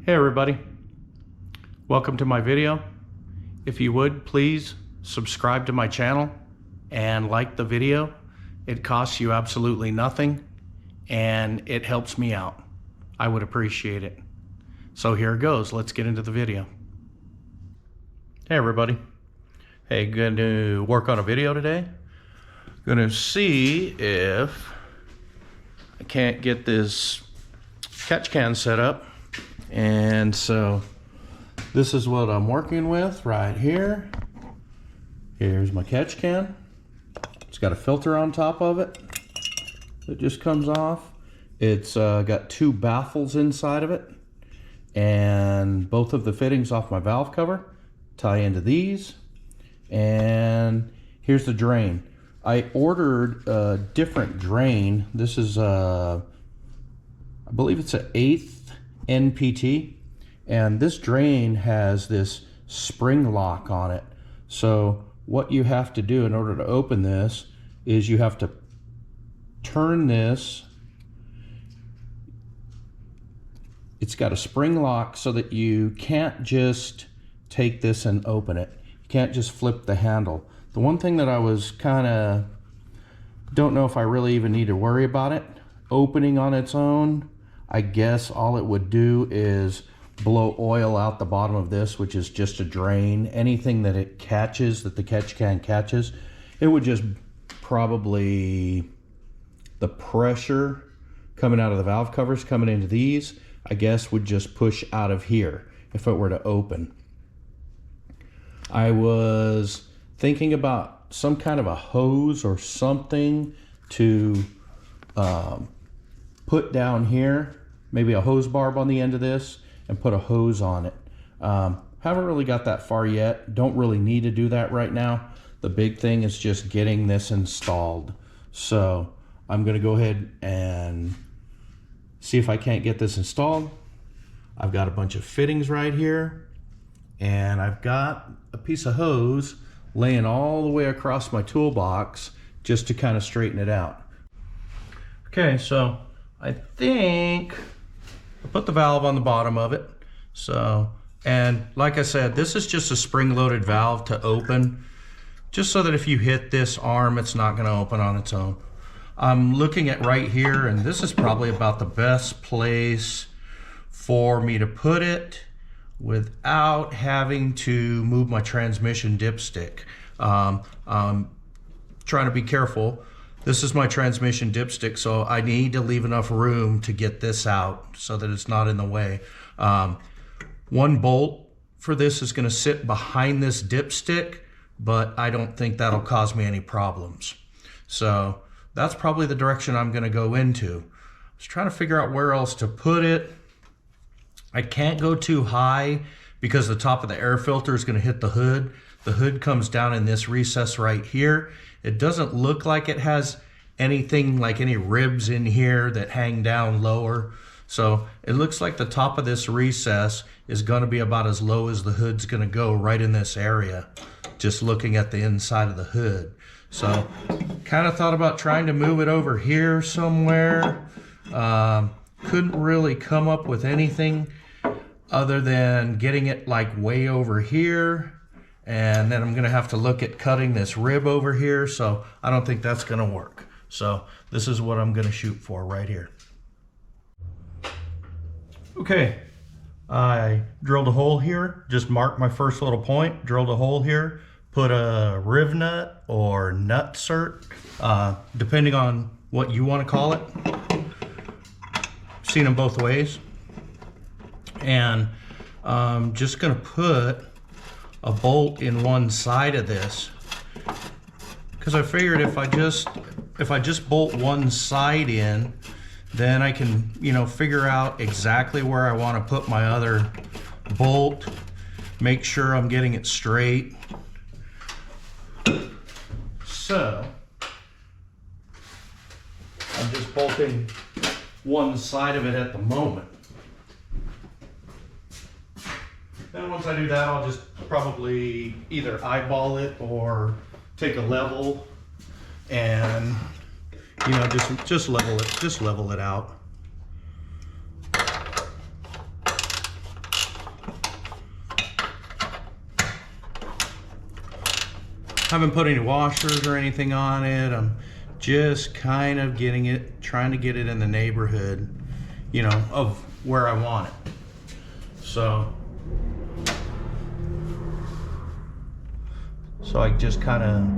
Hey everybody, welcome to my video. If you would, please subscribe to my channel and like the video. It costs you absolutely nothing and it helps me out. I would appreciate it. So here it goes, let's get into the video. Hey everybody. Hey, going to work on a video today. Going to see if I can't get this catch can set up. And so this is what I'm working with right here. Here's my catch can. It's got a filter on top of it that just comes off. It's got two baffles inside of it, and both of the fittings off my valve cover tie into these. And here's the drain. I ordered a different drain. This is I believe it's an 8th NPT, and this drain has this spring lock on it. So what you have to do in order to open this is you have to turn this. It's got a spring lock so that you can't just take this and open it. You can't just flip the handle. The one thing that I was kind of don't know if I really even need to worry about it opening on its own. I guess all it would do is blow oil out the bottom of this, which is just a drain. Anything that it catches, that the catch can catches, it would just probably, the pressure coming out of the valve covers coming into these, I guess would just push out of here if it were to open. I was thinking about some kind of a hose or something to put down here, maybe a hose barb on the end of this, and put a hose on it. Haven't really got that far yet. Don't really need to do that right now. The big thing is just getting this installed. So I'm gonna go ahead and see if I can't get this installed. I've got a bunch of fittings right here, and I've got a piece of hose laying all the way across my toolbox just to kind of straighten it out. Okay, so I think I put the valve on the bottom of it. So, and like I said, this is just a spring-loaded valve to open, just so that if you hit this arm, it's not going to open on its own. I'm looking at right here, and this is probably about the best place for me to put it without having to move my transmission dipstick. I'm trying to be careful. This is my transmission dipstick, so I need to leave enough room to get this out so that it's not in the way. One bolt for this is going to sit behind this dipstick, but I don't think that'll cause me any problems. So that's probably the direction I'm going to go into. I was trying to figure out where else to put it. I can't go too high because the top of the air filter is going to hit the hood. The hood comes down in this recess right here. It doesn't look like it has anything like any ribs in here that hang down lower. So it looks like the top of this recess is going to be about as low as the hood's going to go, right in this area, just looking at the inside of the hood. So kind of thought about trying to move it over here somewhere. Couldn't really come up with anything other than getting it like way over here. And then I'm going to have to look at cutting this rib over here, so I don't think that's going to work. So this is what I'm going to shoot for right here. Okay, I drilled a hole here, just marked my first little point, drilled a hole here, put a Riv Nut or nut cert, depending on what you want to call it. Seen them both ways. And I'm just going to put a bolt in one side of this, because I figured if I just bolt one side in, then I can, you know, figure out exactly where I want to put my other bolt, make sure I'm getting it straight. So I'm just bolting one side of it at the moment. Then once I do that, I'll just probably either eyeball it or take a level and, you know, just level it out. haven't put any washers or anything on it. I'm just kind of trying to get it in the neighborhood, you know, of where I want it. So I just kind of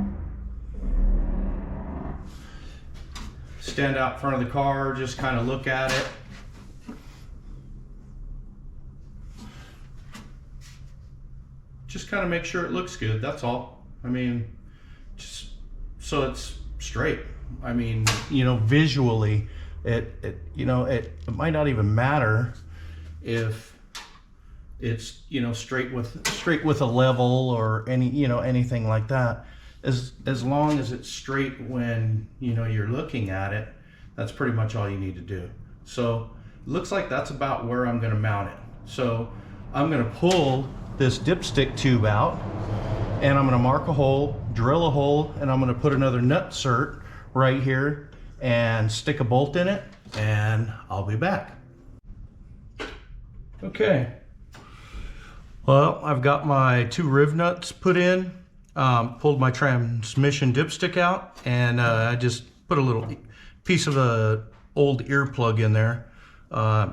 stand out front of the car, just kind of look at it. Just kind of make sure it looks good, that's all. I mean, just so it's straight. I mean, you know, visually, you know, it might not even matter if it's, you know, straight with a level or anything like that. As long as it's straight when, you know, you're looking at it, that's pretty much all you need to do. So it looks like that's about where I'm going to mount it. So I'm going to pull this dipstick tube out, and I'm going to mark a hole, drill a hole, and I'm going to put another nut cert right here and stick a bolt in it, and I'll be back. Okay. Well, I've got my 2 Riv nuts put in, pulled my transmission dipstick out, and I just put a little piece of a old earplug in there,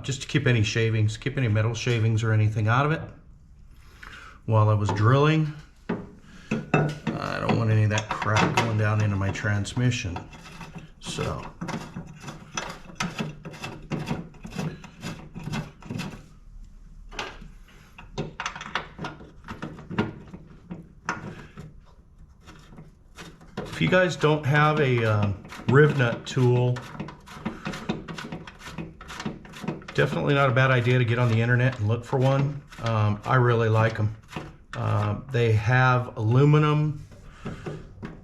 just to keep any metal shavings or anything out of it. While I was drilling, I don't want any of that crap going down into my transmission. So if you guys don't have a Riv Nut tool, definitely not a bad idea to get on the internet and look for one. I really like them. They have aluminum.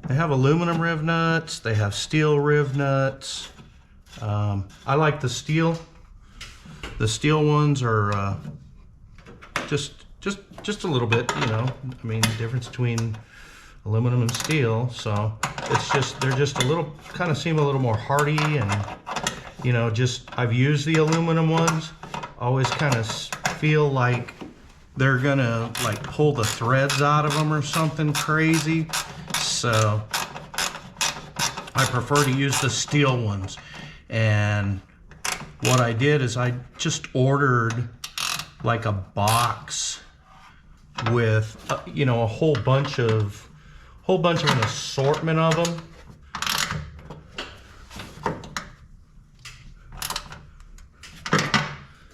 They have aluminum Riv nuts. They have steel Riv nuts. I like the steel. The steel ones are just a little bit, you know. I mean, the difference between aluminum and steel. So it's just, they're just a little, kind of seem a little more hardy, and you know, I've used the aluminum ones. Always kind of feel like they're gonna like pull the threads out of them or something crazy. So I prefer to use the steel ones. And what I did is I just ordered like a box with you know, a whole bunch of an assortment of them.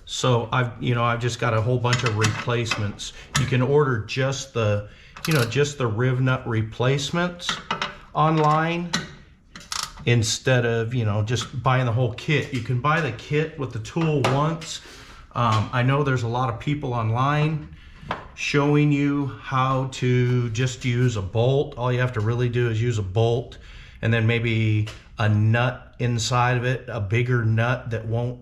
So I've just got a whole bunch of replacements. You can order just the Riv Nut replacements online instead of, you know, just buying the whole kit. You can buy the kit with the tool once. I know there's a lot of people online showing you how to just use a bolt. All you have to really do is use a bolt, and then maybe a nut inside of it, a bigger nut that won't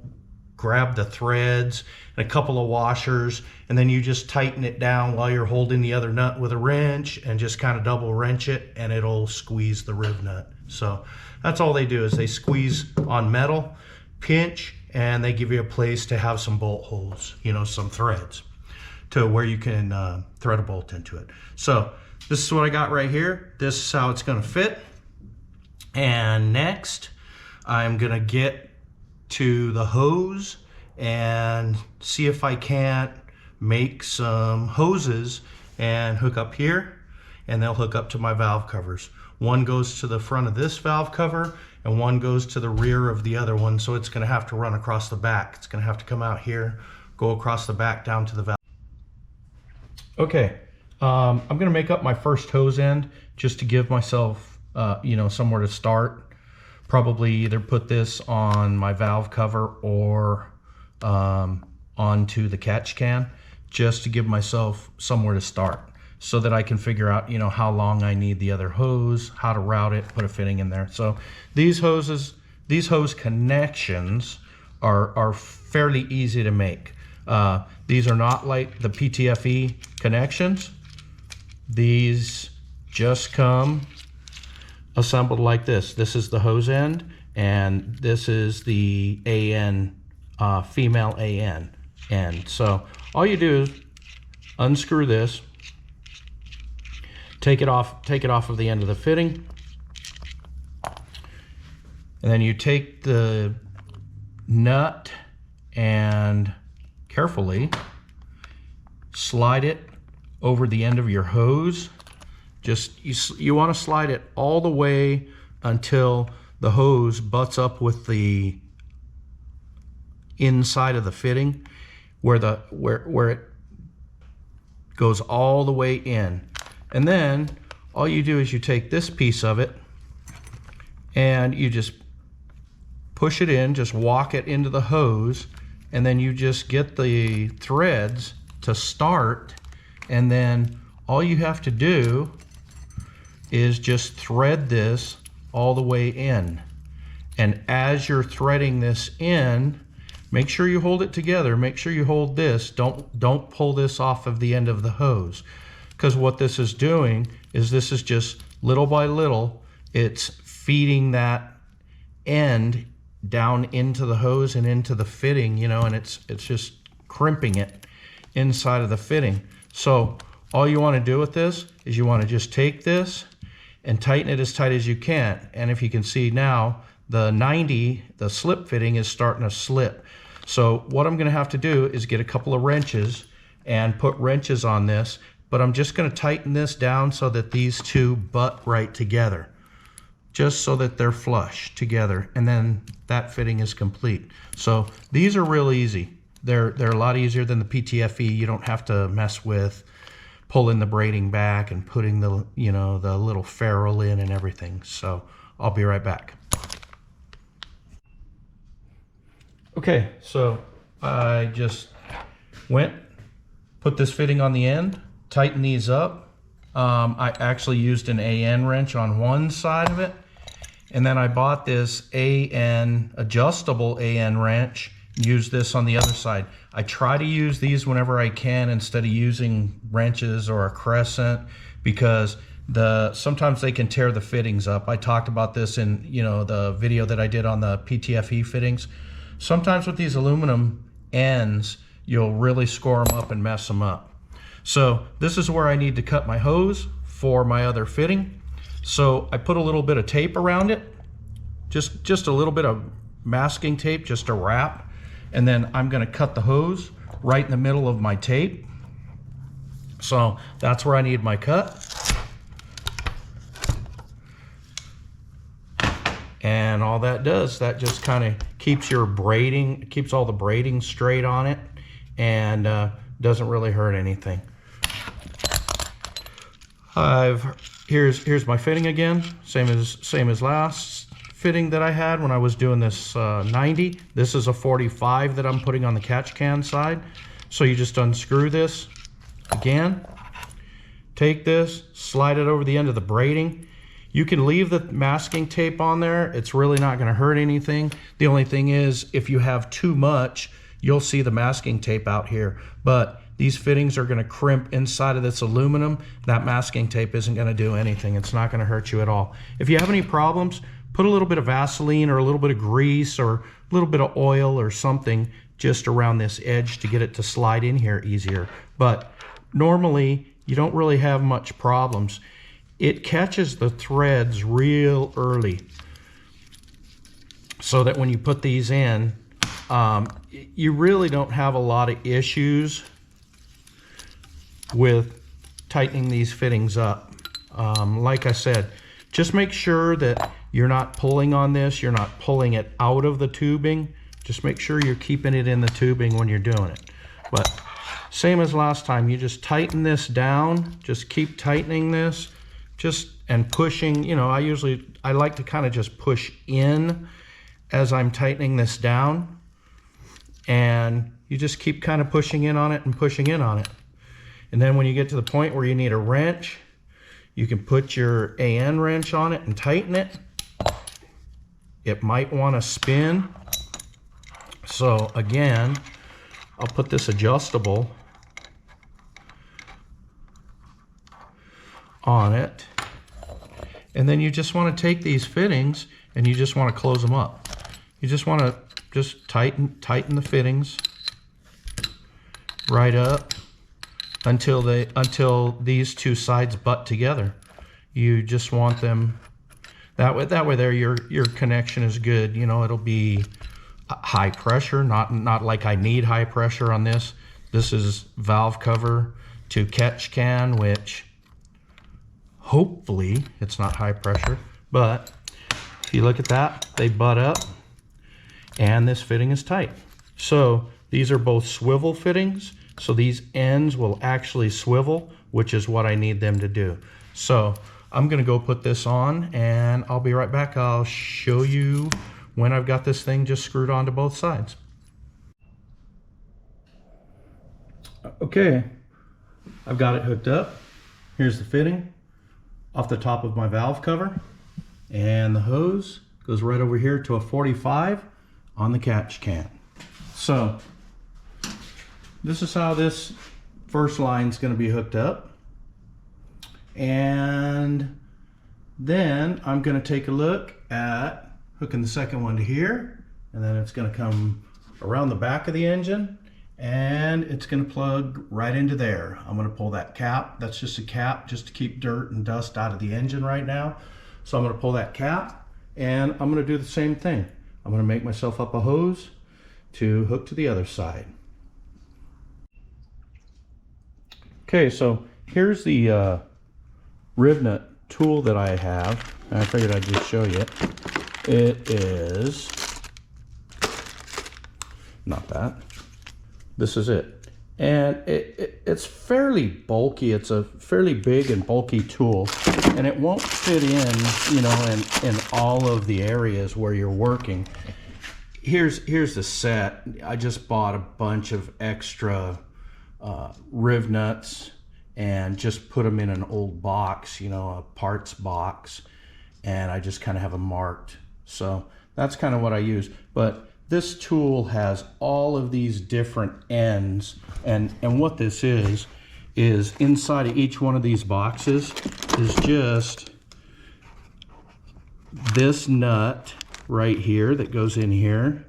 grab the threads, and a couple of washers, and then you just tighten it down while you're holding the other nut with a wrench, and just kind of double wrench it, and it'll squeeze the Riv nut. So that's all they do, is they squeeze on metal, pinch, and they give you a place to have some bolt holes, you know, some threads to where you can thread a bolt into it. So this is what I got right here. This is how it's going to fit. And next I'm going to get to the hose and see if I can't make some hoses and hook up here, and they'll hook up to my valve covers. One goes to the front of this valve cover and one goes to the rear of the other one, so it's going to have to run across the back. It's going to have to come out here, go across the back down to the valve. Okay, I'm going to make up my first hose end just to give myself you know, somewhere to start. Probably either put this on my valve cover or onto the catch can, just to give myself somewhere to start, so that I can figure out, you know, how long I need the other hose, how to route it, put a fitting in there. So these hose connections are fairly easy to make. These are not like the PTFE connections. These just come assembled like this. This is the hose end, and this is the AN, female AN end. So all you do is unscrew this, take it off of the end of the fitting. And then you take the nut and carefully slide it over the end of your hose. You want to slide it all the way until the hose butts up with the inside of the fitting, where it goes all the way in. And then all you do is you take this piece of it and you just push it in, just walk it into the hose, and then you just get the threads to start, and then all you have to do is just thread this all the way in. And as you're threading this in, make sure you hold it together. Make sure you hold this. Don't pull this off of the end of the hose, because what this is doing is this is just little by little, it's feeding that end down into the hose and into the fitting, you know, and it's just crimping it inside of the fitting. So all you want to do with this is you want to just take this and tighten it as tight as you can. And if you can see now, the 90, the slip fitting is starting to slip. So what I'm going to have to do is get a couple of wrenches and put wrenches on this, but I'm just going to tighten this down so that these two butt right together, just so that they're flush together, and then that fitting is complete. So these are real easy. They're a lot easier than the PTFE. You don't have to mess with pulling the braiding back and putting the, you know, the little ferrule in and everything. So I'll be right back. Okay, so I just put this fitting on the end, tighten these up. I actually used an AN wrench on one side of it, and then I bought this adjustable AN wrench, use this on the other side. I try to use these whenever I can instead of using wrenches or a crescent, because sometimes they can tear the fittings up. I talked about this in, you know, the video that I did on the PTFE fittings. Sometimes with these aluminum ends, you'll really score them up and mess them up. So this is where I need to cut my hose for my other fitting. So I put a little bit of tape around it, just a little bit of masking tape, just a wrap, and then I'm going to cut the hose right in the middle of my tape. So that's where I need my cut. And all that does, that just kind of keeps your braiding, keeps all the braiding straight on it, and doesn't really hurt anything. Here's my fitting again, same as last fitting that I had when I was doing this 90. This is a 45 that I'm putting on the catch can side. So you just unscrew this again, take this, slide it over the end of the braiding. You can leave the masking tape on there. It's really not going to hurt anything. The only thing is, if you have too much, you'll see the masking tape out here. But these fittings are going to crimp inside of this aluminum. That masking tape isn't going to do anything. It's not going to hurt you at all. If you have any problems, put a little bit of Vaseline or a little bit of grease or a little bit of oil or something just around this edge to get it to slide in here easier. But normally, you don't really have much problems. It catches the threads real early, so that when you put these in, you really don't have a lot of issues with tightening these fittings up. Like I said, just make sure that you're not pulling on this, you're not pulling it out of the tubing. Just make sure you're keeping it in the tubing when you're doing it. But same as last time, you just tighten this down, just keep tightening this. And pushing, you know, I like to kind of just push in as I'm tightening this down, and you just keep kind of pushing in on it and pushing in on it. And then when you get to the point where you need a wrench, you can put your AN wrench on it and tighten it. It might want to spin. So again, I'll put this adjustable on it, and then you just want to take these fittings and you just want to close them up. You just want to tighten the fittings right up, until these two sides butt together. You just want them that way there your connection is good. You know, it'll be high pressure, not like I need high pressure on this. This is valve cover to catch can, which hopefully it's not high pressure, but if you look at that, they butt up and this fitting is tight. So these are both swivel fittings, so these ends will actually swivel, which is what I need them to do. So I'm gonna go put this on and I'll be right back. I'll show you when I've got this thing just screwed onto both sides. Okay, I've got it hooked up. Here's the fitting off the top of my valve cover, and the hose goes right over here to a 45 on the catch can. So this is how this first line is going to be hooked up, and then I'm going to take a look at hooking the second one to here, and then it's going to come around the back of the engine and it's going to plug right into there. I'm going to pull that cap. That's just a cap just to keep dirt and dust out of the engine right now. So I'm going to pull that cap and I'm going to do the same thing. I'm going to make myself up a hose to hook to the other side. Okay, so here's the Riv Nut tool that I have. And I figured I'd just show you. It is not that. This is it. And it's fairly bulky. It's a fairly big and bulky tool, and it won't fit in, you know, in all of the areas where you're working. Here's the set. I just bought a bunch of extra Riv nuts and just put them in an old box, you know, a parts box, and I just kind of have them marked. So that's kind of what I use. But this tool has all of these different ends, and what this is inside of each one of these boxes is just this nut right here that goes in here,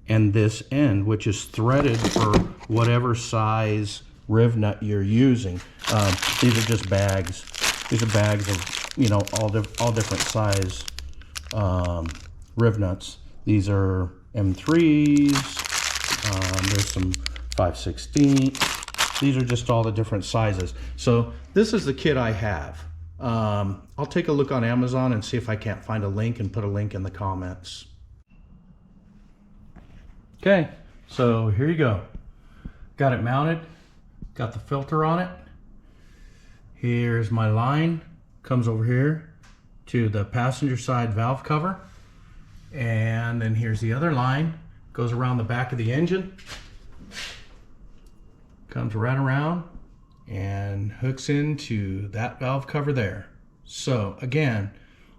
and this end, which is threaded for whatever size Riv nut you're using. These are just bags. These are bags of, you know, all different size Riv nuts. These are M3s, there's some 5/16. These are just all the different sizes. So this is the kit I have. I'll take a look on Amazon and see if I can't find a link and put a link in the comments. Okay, so here you go. Got it mounted, got the filter on it. Here's my line, comes over here to the passenger side valve cover. And then here's the other line, goes around the back of the engine, comes right around and hooks into that valve cover there. So again,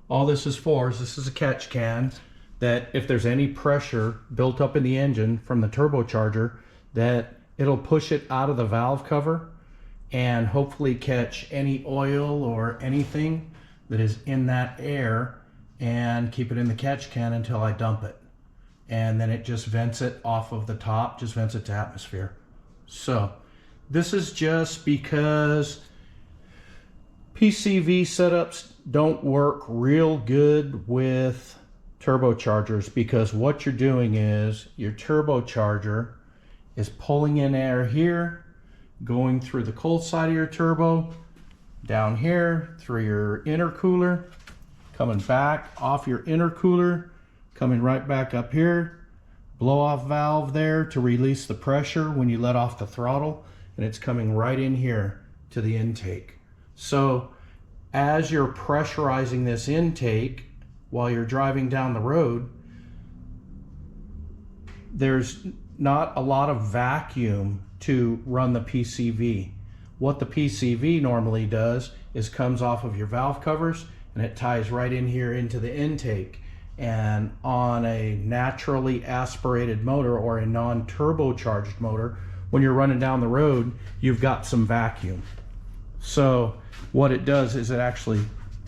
all this is for is this is a catch can that if there's any pressure built up in the engine from the turbocharger, that it'll push it out of the valve cover and hopefully catch any oil or anything that is in that air and keep it in the catch can until I dump it. And then it just vents it off of the top, just vents it to atmosphere. So this is just because PCV setups don't work real good with turbochargers, because what you're doing is your turbocharger is pulling in air here, going through the cold side of your turbo, down here through your intercooler, coming back off your intercooler, coming right back up here, blow off valve there to release the pressure when you let off the throttle, and it's coming right in here to the intake. So as you're pressurizing this intake while you're driving down the road, there's not a lot of vacuum to run the PCV. What the PCV normally does is comes off of your valve covers and it ties right in here into the intake. And on a naturally aspirated motor or a non-turbocharged motor, when you're running down the road, you've got some vacuum. So what it does is it actually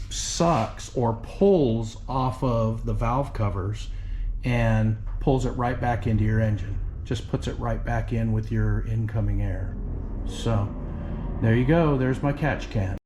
sucks or pulls off of the valve covers and pulls it right back into your engine. Just puts it right back in with your incoming air. So There you go. There's my catch can.